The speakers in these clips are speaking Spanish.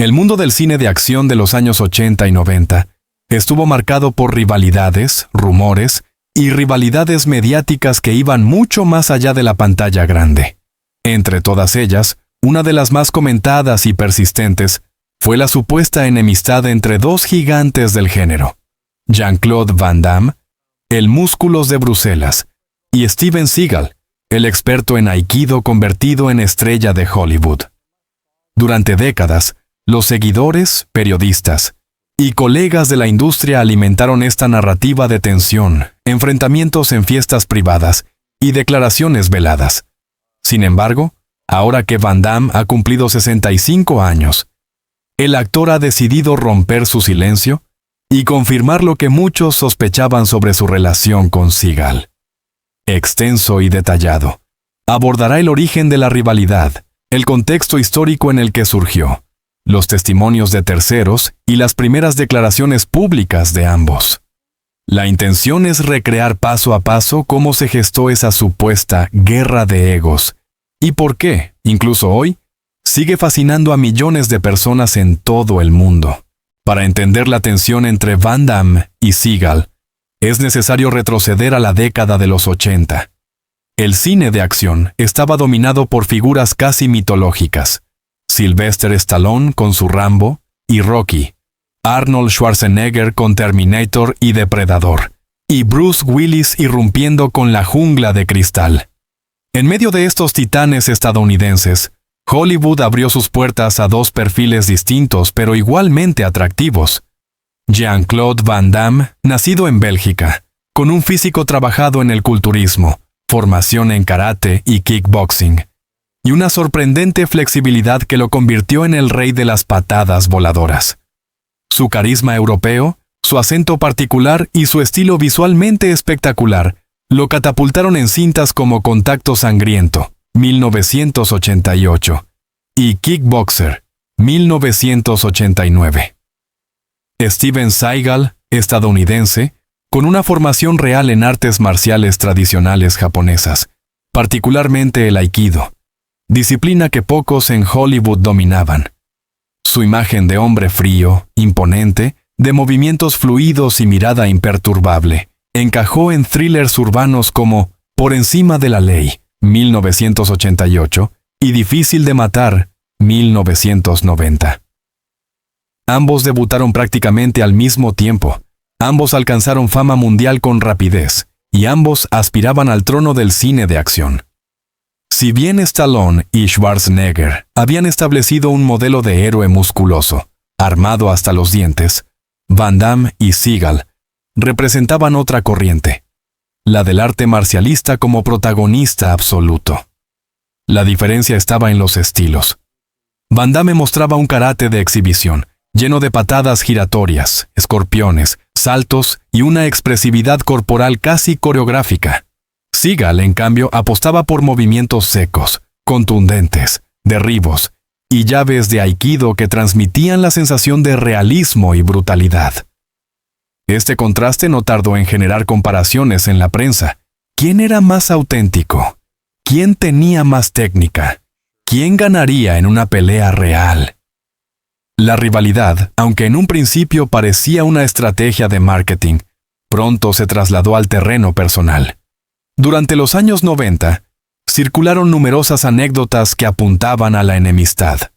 El mundo del cine de acción de los años 80 y 90 estuvo marcado por rivalidades, rumores y rivalidades mediáticas que iban mucho más allá de la pantalla grande. Entre todas ellas, una de las más comentadas y persistentes fue la supuesta enemistad entre dos gigantes del género, Jean-Claude Van Damme, el Músculos de Bruselas, y Steven Seagal, el experto en Aikido convertido en estrella de Hollywood. Durante décadas, los seguidores, periodistas y colegas de la industria alimentaron esta narrativa de tensión, enfrentamientos en fiestas privadas y declaraciones veladas. Sin embargo, ahora que Van Damme ha cumplido 65 años, el actor ha decidido romper su silencio y confirmar lo que muchos sospechaban sobre su relación con Seagal. Extenso y detallado, abordará el origen de la rivalidad, el contexto histórico en el que surgió, los testimonios de terceros y las primeras declaraciones públicas de ambos. La intención es recrear paso a paso cómo se gestó esa supuesta guerra de egos y por qué, incluso hoy, sigue fascinando a millones de personas en todo el mundo. Para entender la tensión entre Van Damme y Seagal, es necesario retroceder a la década de los 80. El cine de acción estaba dominado por figuras casi mitológicas. Sylvester Stallone con su Rambo y Rocky, Arnold Schwarzenegger con Terminator y Depredador, y Bruce Willis irrumpiendo con La Jungla de Cristal. En medio de estos titanes estadounidenses, Hollywood abrió sus puertas a dos perfiles distintos pero igualmente atractivos. Jean-Claude Van Damme, nacido en Bélgica, con un físico trabajado en el culturismo, formación en karate y kickboxing, y una sorprendente flexibilidad que lo convirtió en el rey de las patadas voladoras. Su carisma europeo, su acento particular y su estilo visualmente espectacular lo catapultaron en cintas como Contacto Sangriento, 1988, y Kickboxer, 1989. Steven Seagal, estadounidense, con una formación real en artes marciales tradicionales japonesas, particularmente el Aikido, disciplina que pocos en Hollywood dominaban. Su imagen de hombre frío, imponente, de movimientos fluidos y mirada imperturbable, encajó en thrillers urbanos como Por encima de la ley, 1988, y Difícil de matar, 1990. Ambos debutaron prácticamente al mismo tiempo, ambos alcanzaron fama mundial con rapidez, y ambos aspiraban al trono del cine de acción. Si bien Stallone y Schwarzenegger habían establecido un modelo de héroe musculoso, armado hasta los dientes, Van Damme y Seagal representaban otra corriente, la del arte marcialista como protagonista absoluto. La diferencia estaba en los estilos. Van Damme mostraba un karate de exhibición, lleno de patadas giratorias, escorpiones, saltos y una expresividad corporal casi coreográfica. Seagal, en cambio, apostaba por movimientos secos, contundentes, derribos y llaves de Aikido que transmitían la sensación de realismo y brutalidad. Este contraste no tardó en generar comparaciones en la prensa. ¿Quién era más auténtico? ¿Quién tenía más técnica? ¿Quién ganaría en una pelea real? La rivalidad, aunque en un principio parecía una estrategia de marketing, pronto se trasladó al terreno personal. Durante los años 90, circularon numerosas anécdotas que apuntaban a la enemistad.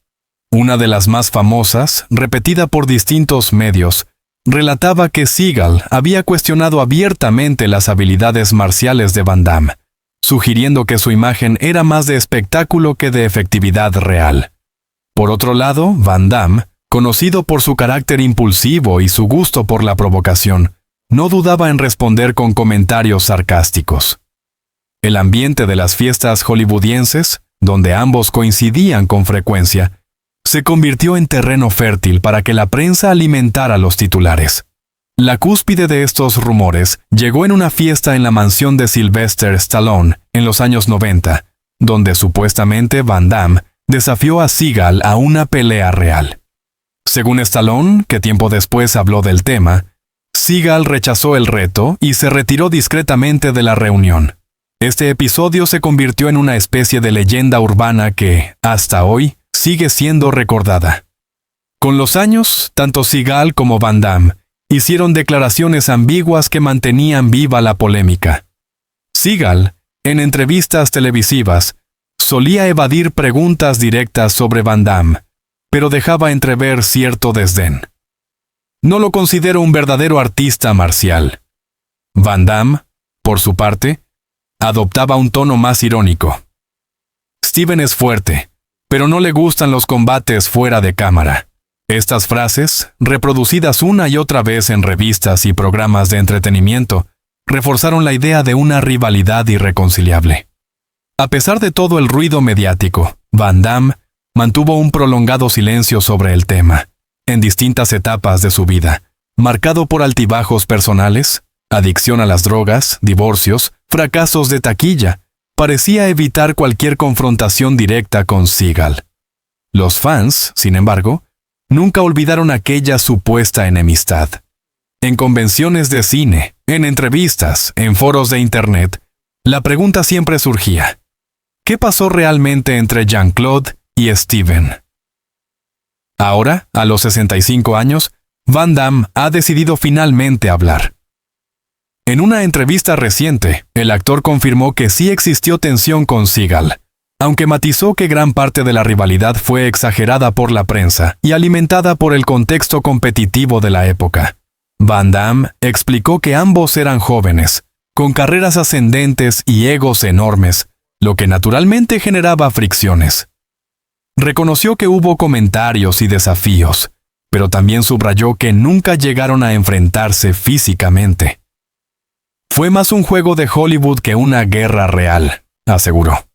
Una de las más famosas, repetida por distintos medios, relataba que Seagal había cuestionado abiertamente las habilidades marciales de Van Damme, sugiriendo que su imagen era más de espectáculo que de efectividad real. Por otro lado, Van Damme, conocido por su carácter impulsivo y su gusto por la provocación, no dudaba en responder con comentarios sarcásticos. El ambiente de las fiestas hollywoodienses, donde ambos coincidían con frecuencia, se convirtió en terreno fértil para que la prensa alimentara los titulares. La cúspide de estos rumores llegó en una fiesta en la mansión de Sylvester Stallone en los años 90, donde supuestamente Van Damme desafió a Seagal a una pelea real. Según Stallone, que tiempo después habló del tema, Seagal rechazó el reto y se retiró discretamente de la reunión. Este episodio se convirtió en una especie de leyenda urbana que, hasta hoy, sigue siendo recordada. Con los años, tanto Seagal como Van Damme hicieron declaraciones ambiguas que mantenían viva la polémica. Seagal, en entrevistas televisivas, solía evadir preguntas directas sobre Van Damme, pero dejaba entrever cierto desdén. No lo considero un verdadero artista marcial. Van Damme, por su parte, adoptaba un tono más irónico. Steven es fuerte, pero no le gustan los combates fuera de cámara. Estas frases, reproducidas una y otra vez en revistas y programas de entretenimiento, reforzaron la idea de una rivalidad irreconciliable. A pesar de todo el ruido mediático, Van Damme mantuvo un prolongado silencio sobre el tema, en distintas etapas de su vida, marcado por altibajos personales, adicción a las drogas, divorcios, fracasos de taquilla. Parecía evitar cualquier confrontación directa con Seagal. Los fans, sin embargo, nunca olvidaron aquella supuesta enemistad. En convenciones de cine, en entrevistas, en foros de internet, la pregunta siempre surgía: ¿qué pasó realmente entre Jean-Claude y Steven? Ahora, a los 65 años, Van Damme ha decidido finalmente hablar. En una entrevista reciente, el actor confirmó que sí existió tensión con Seagal, aunque matizó que gran parte de la rivalidad fue exagerada por la prensa y alimentada por el contexto competitivo de la época. Van Damme explicó que ambos eran jóvenes, con carreras ascendentes y egos enormes, lo que naturalmente generaba fricciones. Reconoció que hubo comentarios y desafíos, pero también subrayó que nunca llegaron a enfrentarse físicamente. Fue más un juego de Hollywood que una guerra real, aseguró.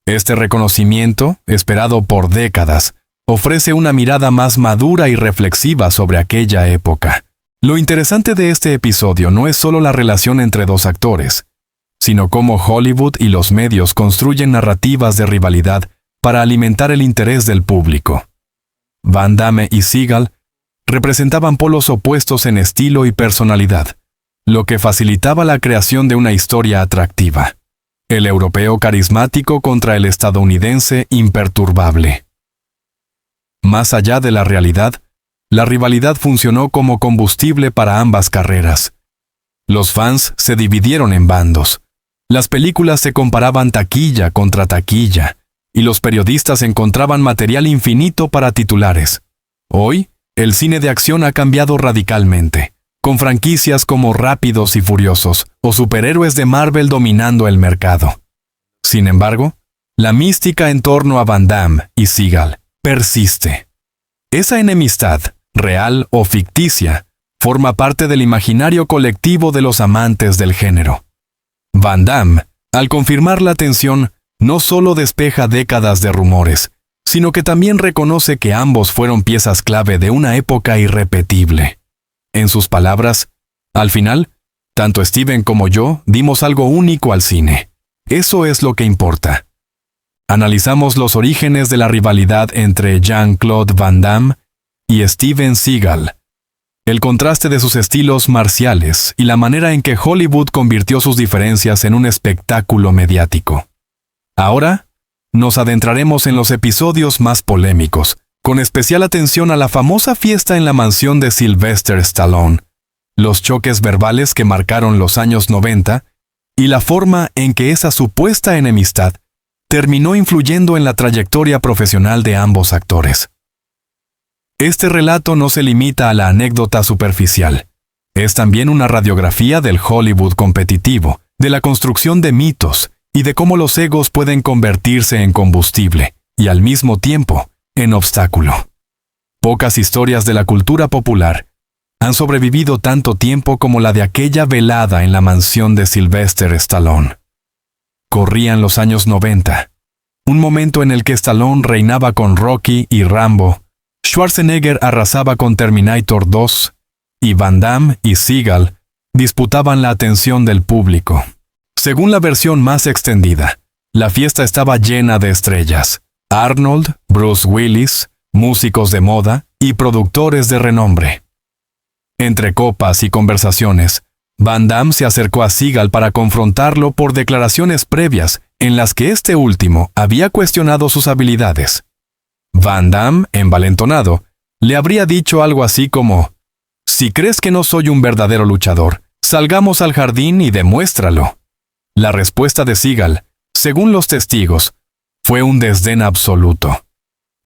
Este reconocimiento, esperado por décadas, ofrece una mirada más madura y reflexiva sobre aquella época. Lo interesante de este episodio no es solo la relación entre dos actores, sino cómo Hollywood y los medios construyen narrativas de rivalidad para alimentar el interés del público. Van Damme y Seagal representaban polos opuestos en estilo y personalidad, lo que facilitaba la creación de una historia atractiva. El europeo carismático contra el estadounidense imperturbable. Más allá de la realidad, la rivalidad funcionó como combustible para ambas carreras. Los fans se dividieron en bandos. Las películas se comparaban taquilla contra taquilla, y los periodistas encontraban material infinito para titulares. Hoy, el cine de acción ha cambiado radicalmente, con franquicias como Rápidos y Furiosos o superhéroes de Marvel dominando el mercado. Sin embargo, la mística en torno a Van Damme y Seagal persiste. Esa enemistad, real o ficticia, forma parte del imaginario colectivo de los amantes del género. Van Damme, al confirmar la tensión, no solo despeja décadas de rumores, sino que también reconoce que ambos fueron piezas clave de una época irrepetible. En sus palabras, al final, tanto Steven como yo dimos algo único al cine. Eso es lo que importa. Analizamos los orígenes de la rivalidad entre Jean-Claude Van Damme y Steven Seagal, el contraste de sus estilos marciales y la manera en que Hollywood convirtió sus diferencias en un espectáculo mediático. Ahora, nos adentraremos en los episodios más polémicos, con especial atención a la famosa fiesta en la mansión de Sylvester Stallone, los choques verbales que marcaron los años 90 y la forma en que esa supuesta enemistad terminó influyendo en la trayectoria profesional de ambos actores. Este relato no se limita a la anécdota superficial. Es también una radiografía del Hollywood competitivo, de la construcción de mitos y de cómo los egos pueden convertirse en combustible y al mismo tiempo en obstáculo. Pocas historias de la cultura popular han sobrevivido tanto tiempo como la de aquella velada en la mansión de Sylvester Stallone. Corrían los años 90, un momento en el que Stallone reinaba con Rocky y Rambo, Schwarzenegger arrasaba con Terminator 2 y Van Damme y Seagal disputaban la atención del público. Según la versión más extendida, la fiesta estaba llena de estrellas: Arnold, Bruce Willis, músicos de moda y productores de renombre. Entre copas y conversaciones, Van Damme se acercó a Seagal para confrontarlo por declaraciones previas en las que este último había cuestionado sus habilidades. Van Damme, envalentonado, le habría dicho algo así como: «Si crees que no soy un verdadero luchador, salgamos al jardín y demuéstralo». La respuesta de Seagal, según los testigos, fue un desdén absoluto.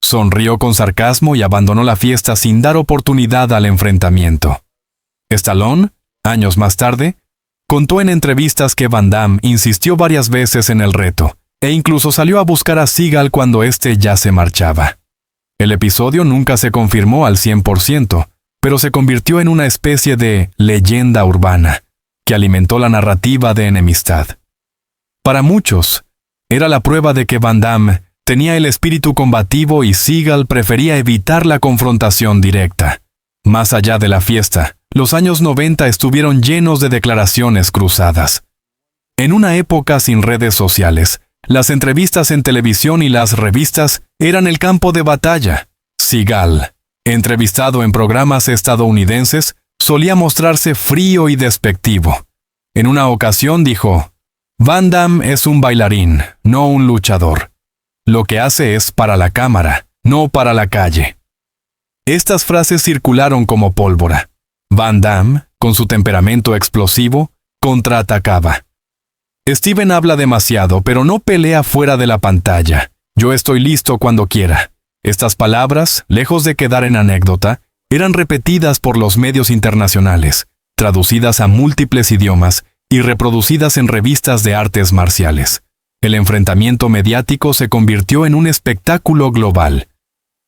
Sonrió con sarcasmo y abandonó la fiesta sin dar oportunidad al enfrentamiento. Stallone, años más tarde, contó en entrevistas que Van Damme insistió varias veces en el reto, e incluso salió a buscar a Seagal cuando éste ya se marchaba. El episodio nunca se confirmó al 100%, pero se convirtió en una especie de leyenda urbana, que alimentó la narrativa de enemistad. Para muchos, era la prueba de que Van Damme tenía el espíritu combativo y Seagal prefería evitar la confrontación directa. Más allá de la fiesta, los años 90 estuvieron llenos de declaraciones cruzadas. En una época sin redes sociales, las entrevistas en televisión y las revistas eran el campo de batalla. Seagal, entrevistado en programas estadounidenses, solía mostrarse frío y despectivo. En una ocasión dijo: «Van Damme es un bailarín, no un luchador. Lo que hace es para la cámara, no para la calle». Estas frases circularon como pólvora. Van Damme, con su temperamento explosivo, contraatacaba: «Steven habla demasiado, pero no pelea fuera de la pantalla. Yo estoy listo cuando quiera». Estas palabras, lejos de quedar en anécdota, eran repetidas por los medios internacionales, traducidas a múltiples idiomas y reproducidas en revistas de artes marciales. El enfrentamiento mediático se convirtió en un espectáculo global.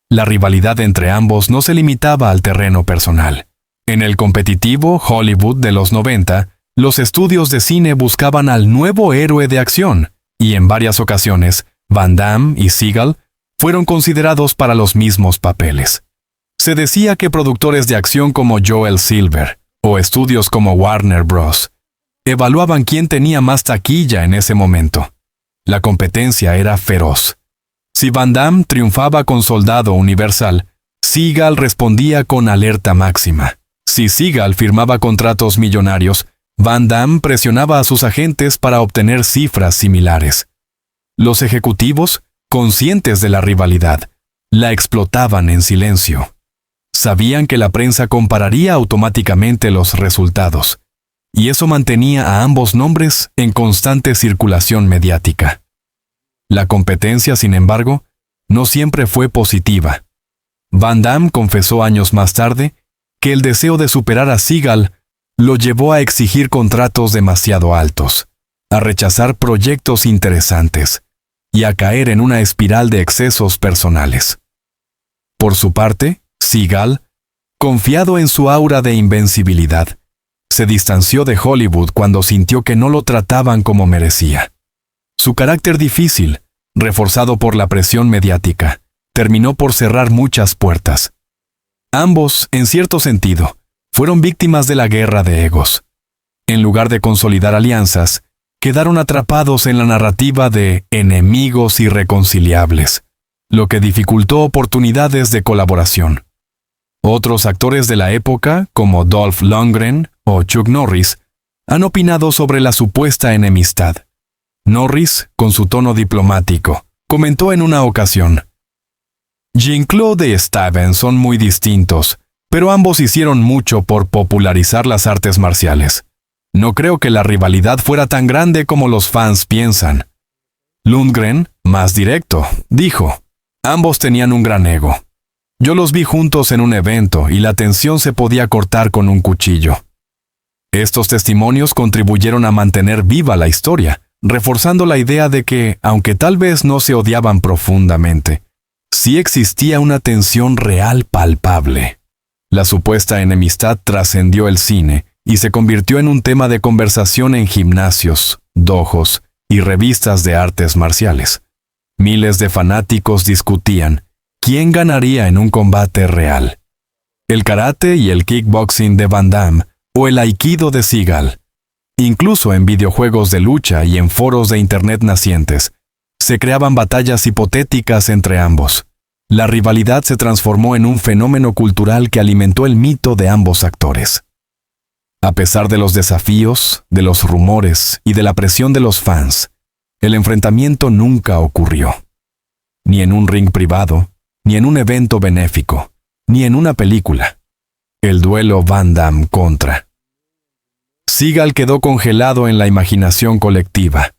La rivalidad entre ambos no se limitaba al terreno personal. En el competitivo Hollywood de los 90, los estudios de cine buscaban al nuevo héroe de acción, y en varias ocasiones, Van Damme y Seagal fueron considerados para los mismos papeles. Se decía que productores de acción como Joel Silver o estudios como Warner Bros. Evaluaban quién tenía más taquilla en ese momento. La competencia era feroz. Si Van Damme triunfaba con Soldado Universal, Seagal respondía con Alerta Máxima. Si Seagal firmaba contratos millonarios, Van Damme presionaba a sus agentes para obtener cifras similares. Los ejecutivos, conscientes de la rivalidad, la explotaban en silencio. Sabían que la prensa compararía automáticamente los resultados, y eso mantenía a ambos nombres en constante circulación mediática. La competencia, sin embargo, no siempre fue positiva. Van Damme confesó años más tarde que el deseo de superar a Seagal lo llevó a exigir contratos demasiado altos, a rechazar proyectos interesantes y a caer en una espiral de excesos personales. Por su parte, Seagal, confiado en su aura de invencibilidad, se distanció de Hollywood cuando sintió que no lo trataban como merecía. Su carácter difícil, reforzado por la presión mediática, terminó por cerrar muchas puertas. Ambos, en cierto sentido, fueron víctimas de la guerra de egos. En lugar de consolidar alianzas, quedaron atrapados en la narrativa de enemigos irreconciliables, lo que dificultó oportunidades de colaboración. Otros actores de la época, como Dolph Lundgren o Chuck Norris, han opinado sobre la supuesta enemistad. Norris, con su tono diplomático, comentó en una ocasión: «Jean-Claude y Steven son muy distintos, pero ambos hicieron mucho por popularizar las artes marciales. No creo que la rivalidad fuera tan grande como los fans piensan». Lundgren, más directo, dijo: «Ambos tenían un gran ego. Yo los vi juntos en un evento y la tensión se podía cortar con un cuchillo». Estos testimonios contribuyeron a mantener viva la historia, reforzando la idea de que, aunque tal vez no se odiaban profundamente, sí existía una tensión real palpable. La supuesta enemistad trascendió el cine y se convirtió en un tema de conversación en gimnasios, dojos y revistas de artes marciales. Miles de fanáticos discutían quién ganaría en un combate real: el karate y el kickboxing de Van Damme o el aikido de Seagal. Incluso en videojuegos de lucha y en foros de internet nacientes, se creaban batallas hipotéticas entre ambos. La rivalidad se transformó en un fenómeno cultural que alimentó el mito de ambos actores. A pesar de los desafíos, de los rumores y de la presión de los fans, el enfrentamiento nunca ocurrió. Ni en un ring privado, ni en un evento benéfico, ni en una película. El duelo Van Damme contra. Seagal quedó congelado en la imaginación colectiva.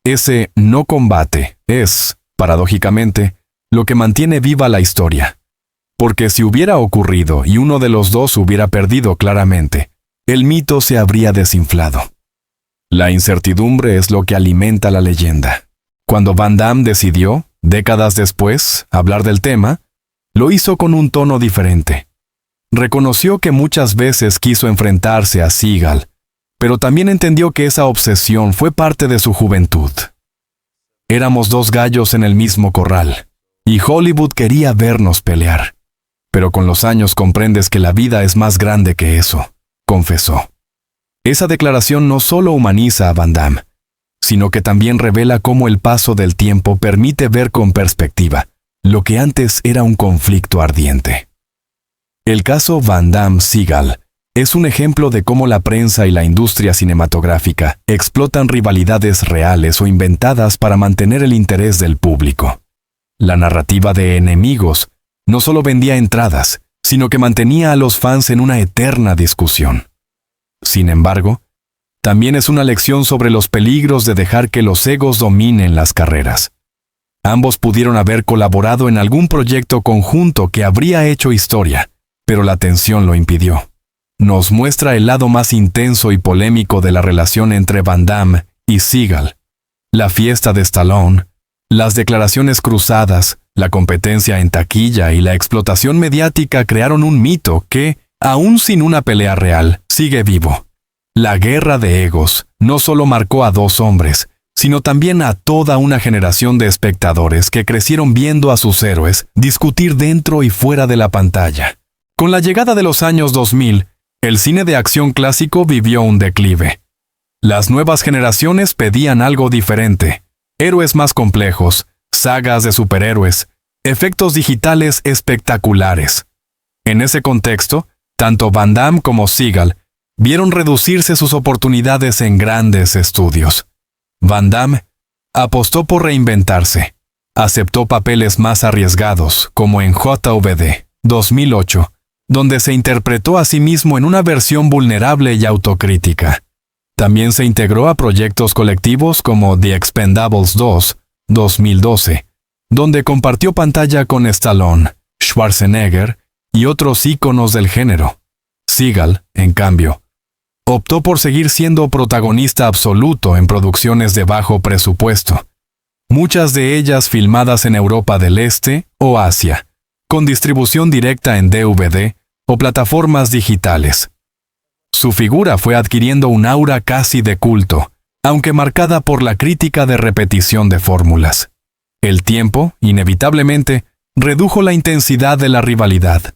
Ese no combate es, paradójicamente, lo que mantiene viva la historia. Porque si hubiera ocurrido y uno de los dos hubiera perdido claramente, el mito se habría desinflado. La incertidumbre es lo que alimenta la leyenda. Cuando Van Damme decidió, décadas después, hablar del tema, lo hizo con un tono diferente. Reconoció que muchas veces quiso enfrentarse a Seagal, pero también entendió que esa obsesión fue parte de su juventud. Éramos dos gallos en el mismo corral, y Hollywood quería vernos pelear. Pero con los años comprendes que la vida es más grande que eso, confesó. Esa declaración no solo humaniza a Van Damme, sino que también revela cómo el paso del tiempo permite ver con perspectiva lo que antes era un conflicto ardiente. El caso Van Damme-Seagal es un ejemplo de cómo la prensa y la industria cinematográfica explotan rivalidades reales o inventadas para mantener el interés del público. La narrativa de enemigos no solo vendía entradas, sino que mantenía a los fans en una eterna discusión. Sin embargo, también es una lección sobre los peligros de dejar que los egos dominen las carreras. Ambos pudieron haber colaborado en algún proyecto conjunto que habría hecho historia, pero la tensión lo impidió. Nos muestra el lado más intenso y polémico de la relación entre Van Damme y Seagal. La fiesta de Stallone, las declaraciones cruzadas, la competencia en taquilla y la explotación mediática crearon un mito que, aún sin una pelea real, sigue vivo. La guerra de egos no solo marcó a dos hombres, sino también a toda una generación de espectadores que crecieron viendo a sus héroes discutir dentro y fuera de la pantalla. Con la llegada de los años 2000, el cine de acción clásico vivió un declive. Las nuevas generaciones pedían algo diferente, héroes más complejos, sagas de superhéroes, efectos digitales espectaculares. En ese contexto, tanto Van Damme como Seagal vieron reducirse sus oportunidades en grandes estudios. Van Damme apostó por reinventarse. Aceptó papeles más arriesgados, como en JVD 2008, donde se interpretó a sí mismo en una versión vulnerable y autocrítica. También se integró a proyectos colectivos como The Expendables 2, 2012, donde compartió pantalla con Stallone, Schwarzenegger y otros íconos del género. Seagal, en cambio, optó por seguir siendo protagonista absoluto en producciones de bajo presupuesto, muchas de ellas filmadas en Europa del Este o Asia, con distribución directa en DVD o plataformas digitales. Su figura fue adquiriendo un aura casi de culto, aunque marcada por la crítica de repetición de fórmulas. El tiempo, inevitablemente, redujo la intensidad de la rivalidad.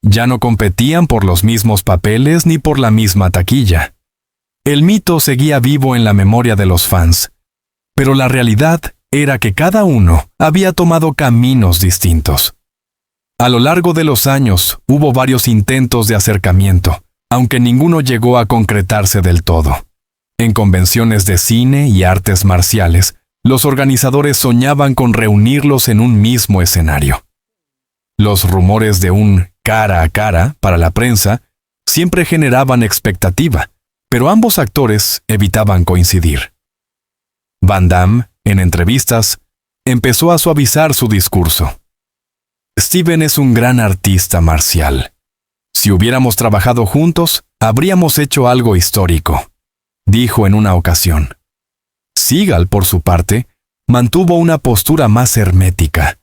Ya no competían por los mismos papeles ni por la misma taquilla. El mito seguía vivo en la memoria de los fans, pero la realidad era que cada uno había tomado caminos distintos. A lo largo de los años hubo varios intentos de acercamiento, aunque ninguno llegó a concretarse del todo. En convenciones de cine y artes marciales, los organizadores soñaban con reunirlos en un mismo escenario. Los rumores de un cara a cara para la prensa siempre generaban expectativa, pero ambos actores evitaban coincidir. Van Damme, en entrevistas, empezó a suavizar su discurso. Steven es un gran artista marcial. Si hubiéramos trabajado juntos, habríamos hecho algo histórico, dijo en una ocasión. Seagal, por su parte, mantuvo una postura más hermética.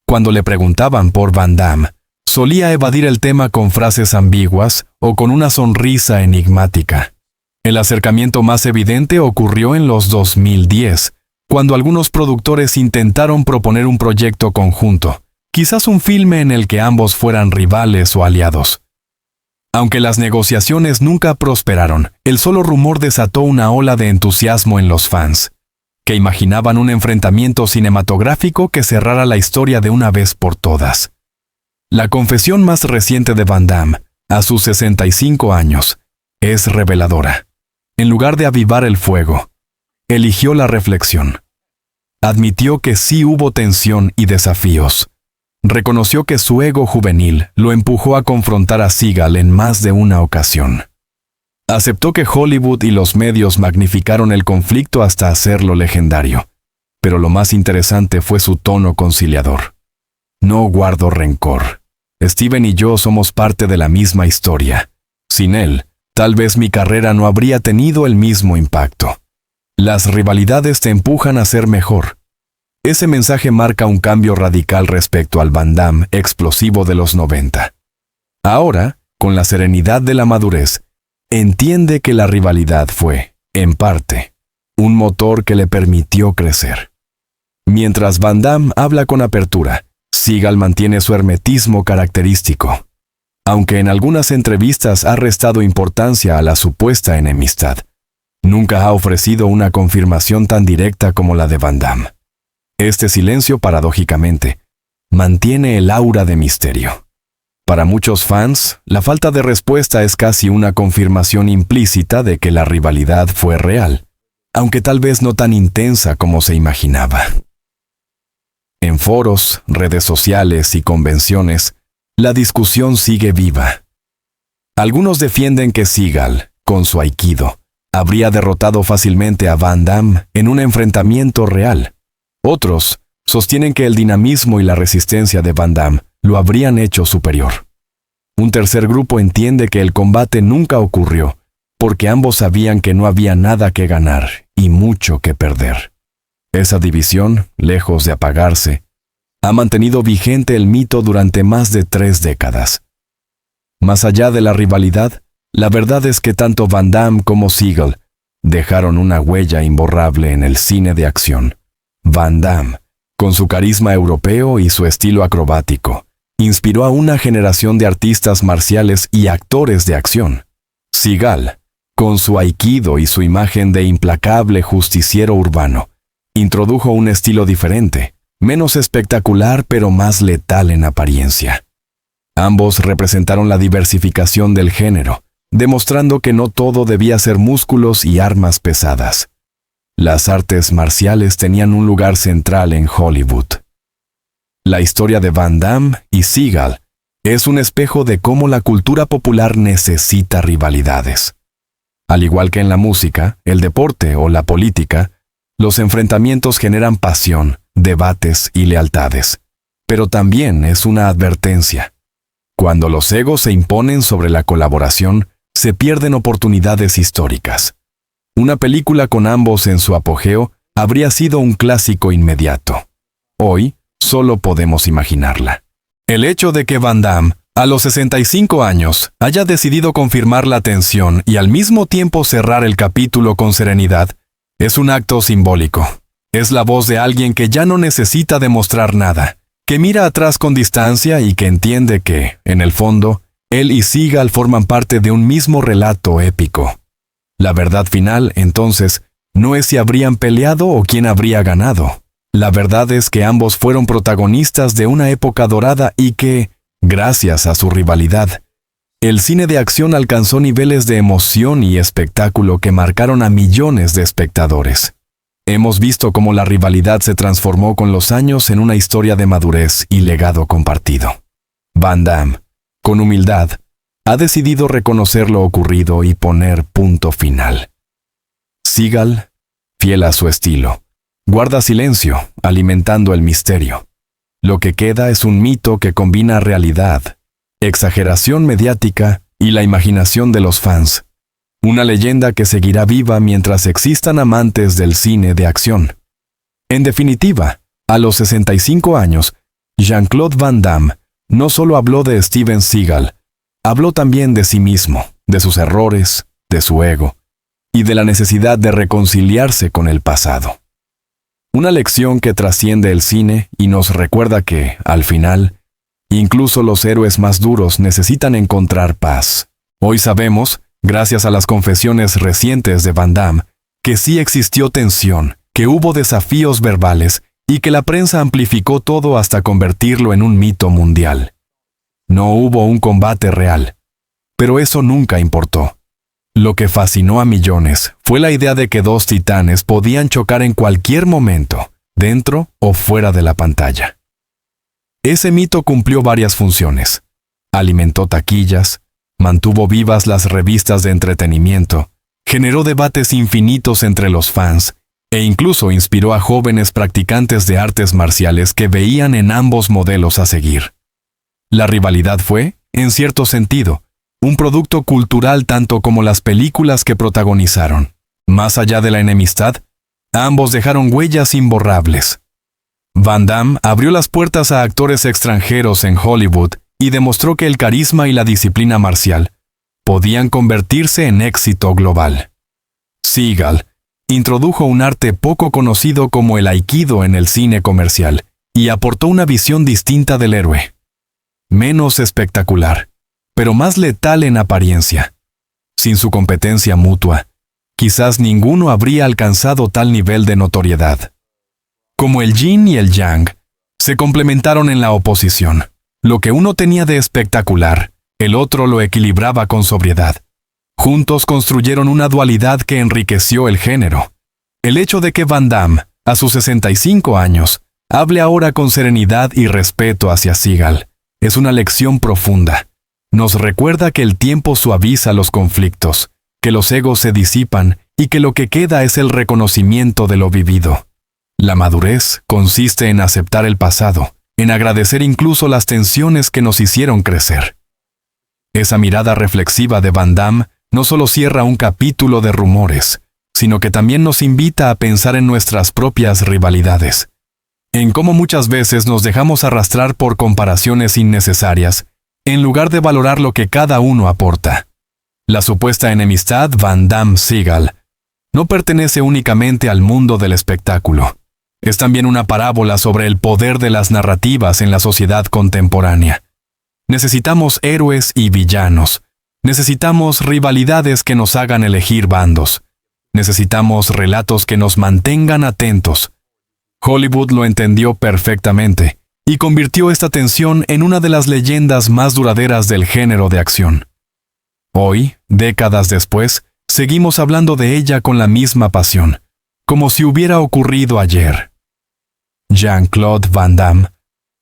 Cuando le preguntaban por Van Damme, solía evadir el tema con frases ambiguas o con una sonrisa enigmática. El acercamiento más evidente ocurrió en los 2010, cuando algunos productores intentaron proponer un proyecto conjunto, quizás un filme en el que ambos fueran rivales o aliados. Aunque las negociaciones nunca prosperaron, el solo rumor desató una ola de entusiasmo en los fans, que imaginaban un enfrentamiento cinematográfico que cerrara la historia de una vez por todas. La confesión más reciente de Van Damme, a sus 65 años, es reveladora. En lugar de avivar el fuego, eligió la reflexión. Admitió que sí hubo tensión y desafíos, reconoció que su ego juvenil lo empujó a confrontar a Seagal en más de una ocasión. Aceptó que Hollywood y los medios magnificaron el conflicto hasta hacerlo legendario, pero lo más interesante fue su tono conciliador. No guardo rencor. Steven y yo somos parte de la misma historia. Sin él, tal vez mi carrera no habría tenido el mismo impacto. Las rivalidades te empujan a ser mejor. Ese mensaje marca un cambio radical respecto al Van Damme explosivo de los 90. Ahora, con la serenidad de la madurez, entiende que la rivalidad fue, en parte, un motor que le permitió crecer. Mientras Van Damme habla con apertura, Seagal mantiene su hermetismo característico. Aunque en algunas entrevistas ha restado importancia a la supuesta enemistad, nunca ha ofrecido una confirmación tan directa como la de Van Damme. Este silencio, paradójicamente, mantiene el aura de misterio. Para muchos fans, la falta de respuesta es casi una confirmación implícita de que la rivalidad fue real, aunque tal vez no tan intensa como se imaginaba. En foros, redes sociales y convenciones, la discusión sigue viva. Algunos defienden que Seagal, con su aikido, habría derrotado fácilmente a Van Damme en un enfrentamiento real. Otros sostienen que el dinamismo y la resistencia de Van Damme lo habrían hecho superior. Un tercer grupo entiende que el combate nunca ocurrió, porque ambos sabían que no había nada que ganar y mucho que perder. Esa división, lejos de apagarse, ha mantenido vigente el mito durante más de 3 décadas. Más allá de la rivalidad, la verdad es que tanto Van Damme como Seagal dejaron una huella imborrable en el cine de acción. Van Damme, con su carisma europeo y su estilo acrobático, inspiró a una generación de artistas marciales y actores de acción. Seagal, con su aikido y su imagen de implacable justiciero urbano, introdujo un estilo diferente, menos espectacular pero más letal en apariencia. Ambos representaron la diversificación del género, demostrando que no todo debía ser músculos y armas pesadas. Las artes marciales tenían un lugar central en Hollywood. La historia de Van Damme y Seagal es un espejo de cómo la cultura popular necesita rivalidades. Al igual que en la música, el deporte o la política, los enfrentamientos generan pasión, debates y lealtades. Pero también es una advertencia. Cuando los egos se imponen sobre la colaboración, se pierden oportunidades históricas. Una película con ambos en su apogeo habría sido un clásico inmediato. Hoy, solo podemos imaginarla. El hecho de que Van Damme, a los 65 años, haya decidido confirmar la tensión y al mismo tiempo cerrar el capítulo con serenidad, es un acto simbólico. Es la voz de alguien que ya no necesita demostrar nada, que mira atrás con distancia y que entiende que, en el fondo, él y Seagal forman parte de un mismo relato épico. La verdad final, entonces, no es si habrían peleado o quién habría ganado. La verdad es que ambos fueron protagonistas de una época dorada y que, gracias a su rivalidad, el cine de acción alcanzó niveles de emoción y espectáculo que marcaron a millones de espectadores. Hemos visto cómo la rivalidad se transformó con los años en una historia de madurez y legado compartido. Van Damme, con humildad, ha decidido reconocer lo ocurrido y poner punto final. Seagal, fiel a su estilo, guarda silencio, alimentando el misterio. Lo que queda es un mito que combina realidad, exageración mediática y la imaginación de los fans. Una leyenda que seguirá viva mientras existan amantes del cine de acción. En definitiva, a los 65 años, Jean-Claude Van Damme no solo habló de Steven Seagal, habló también de sí mismo, de sus errores, de su ego, y de la necesidad de reconciliarse con el pasado. Una lección que trasciende el cine y nos recuerda que, al final, incluso los héroes más duros necesitan encontrar paz. Hoy sabemos, gracias a las confesiones recientes de Van Damme, que sí existió tensión, que hubo desafíos verbales y que la prensa amplificó todo hasta convertirlo en un mito mundial. No hubo un combate real, pero eso nunca importó. Lo que fascinó a millones fue la idea de que dos titanes podían chocar en cualquier momento, dentro o fuera de la pantalla. Ese mito cumplió varias funciones. Alimentó taquillas, mantuvo vivas las revistas de entretenimiento, generó debates infinitos entre los fans e incluso inspiró a jóvenes practicantes de artes marciales que veían en ambos modelos a seguir. La rivalidad fue, en cierto sentido, un producto cultural tanto como las películas que protagonizaron. Más allá de la enemistad, ambos dejaron huellas imborrables. Van Damme abrió las puertas a actores extranjeros en Hollywood y demostró que el carisma y la disciplina marcial podían convertirse en éxito global. Seagal introdujo un arte poco conocido como el aikido en el cine comercial y aportó una visión distinta del héroe. Menos espectacular, pero más letal en apariencia. Sin su competencia mutua, quizás ninguno habría alcanzado tal nivel de notoriedad. Como el yin y el yang, se complementaron en la oposición. Lo que uno tenía de espectacular, el otro lo equilibraba con sobriedad. Juntos construyeron una dualidad que enriqueció el género. El hecho de que Van Damme, a sus 65 años, hable ahora con serenidad y respeto hacia Seagal, es una lección profunda. Nos recuerda que el tiempo suaviza los conflictos, que los egos se disipan y que lo que queda es el reconocimiento de lo vivido. La madurez consiste en aceptar el pasado, en agradecer incluso las tensiones que nos hicieron crecer. Esa mirada reflexiva de Van Damme no solo cierra un capítulo de rumores, sino que también nos invita a pensar en nuestras propias rivalidades, en cómo muchas veces nos dejamos arrastrar por comparaciones innecesarias, en lugar de valorar lo que cada uno aporta. La supuesta enemistad Van Damme-Seagal no pertenece únicamente al mundo del espectáculo. Es también una parábola sobre el poder de las narrativas en la sociedad contemporánea. Necesitamos héroes y villanos. Necesitamos rivalidades que nos hagan elegir bandos. Necesitamos relatos que nos mantengan atentos. Hollywood lo entendió perfectamente y convirtió esta tensión en una de las leyendas más duraderas del género de acción. Hoy, décadas después, seguimos hablando de ella con la misma pasión, como si hubiera ocurrido ayer. Jean-Claude Van Damme,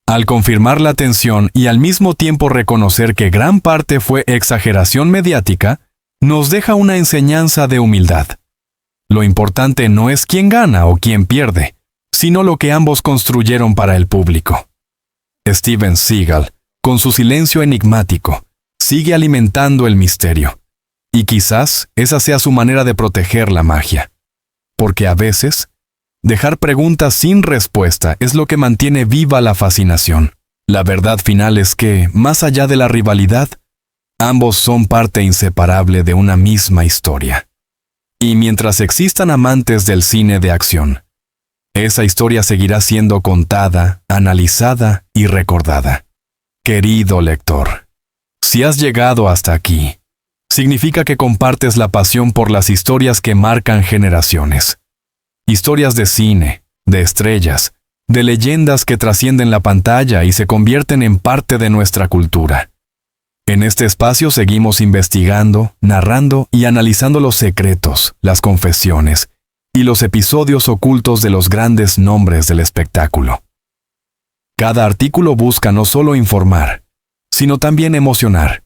al confirmar la tensión y al mismo tiempo reconocer que gran parte fue exageración mediática, nos deja una enseñanza de humildad. Lo importante no es quién gana o quién pierde, sino lo que ambos construyeron para el público. Steven Seagal, con su silencio enigmático, sigue alimentando el misterio. Y quizás esa sea su manera de proteger la magia. Porque a veces, dejar preguntas sin respuesta es lo que mantiene viva la fascinación. La verdad final es que, más allá de la rivalidad, ambos son parte inseparable de una misma historia. Y mientras existan amantes del cine de acción, esa historia seguirá siendo contada, analizada y recordada. Querido lector, si has llegado hasta aquí, significa que compartes la pasión por las historias que marcan generaciones. Historias de cine, de estrellas, de leyendas que trascienden la pantalla y se convierten en parte de nuestra cultura. En este espacio seguimos investigando, narrando y analizando los secretos, las confesiones y los episodios ocultos de los grandes nombres del espectáculo. Cada artículo busca no solo informar, sino también emocionar,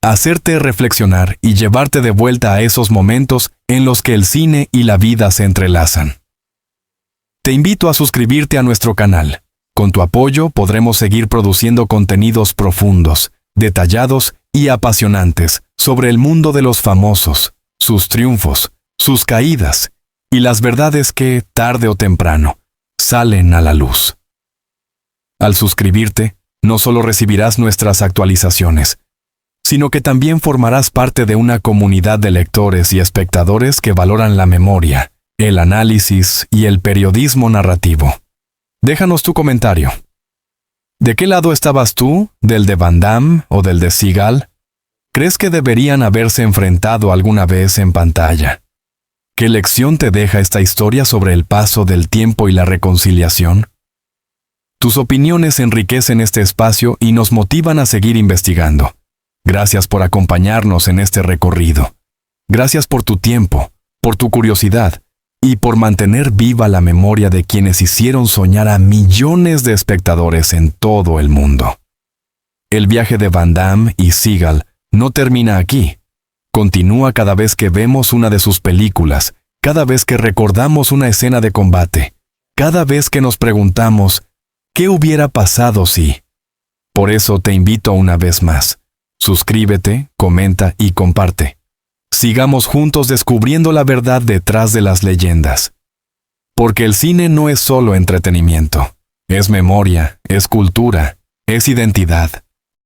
hacerte reflexionar y llevarte de vuelta a esos momentos en los que el cine y la vida se entrelazan. Te invito a suscribirte a nuestro canal. Con tu apoyo podremos seguir produciendo contenidos profundos, detallados y apasionantes sobre el mundo de los famosos, sus triunfos, sus caídas y las verdades que, tarde o temprano, salen a la luz. Al suscribirte, no solo recibirás nuestras actualizaciones, sino que también formarás parte de una comunidad de lectores y espectadores que valoran la memoria, el análisis y el periodismo narrativo. Déjanos tu comentario. ¿De qué lado estabas tú? ¿Del de Van Damme o del de Seagal? ¿Crees que deberían haberse enfrentado alguna vez en pantalla? ¿Qué lección te deja esta historia sobre el paso del tiempo y la reconciliación? Tus opiniones enriquecen este espacio y nos motivan a seguir investigando. Gracias por acompañarnos en este recorrido. Gracias por tu tiempo, por tu curiosidad y por mantener viva la memoria de quienes hicieron soñar a millones de espectadores en todo el mundo. El viaje de Van Damme y Seagal no termina aquí. Continúa cada vez que vemos una de sus películas, cada vez que recordamos una escena de combate, cada vez que nos preguntamos, ¿qué hubiera pasado si? Por eso te invito una vez más. Suscríbete, comenta y comparte. Sigamos juntos descubriendo la verdad detrás de las leyendas. Porque el cine no es solo entretenimiento. Es memoria, es cultura, es identidad.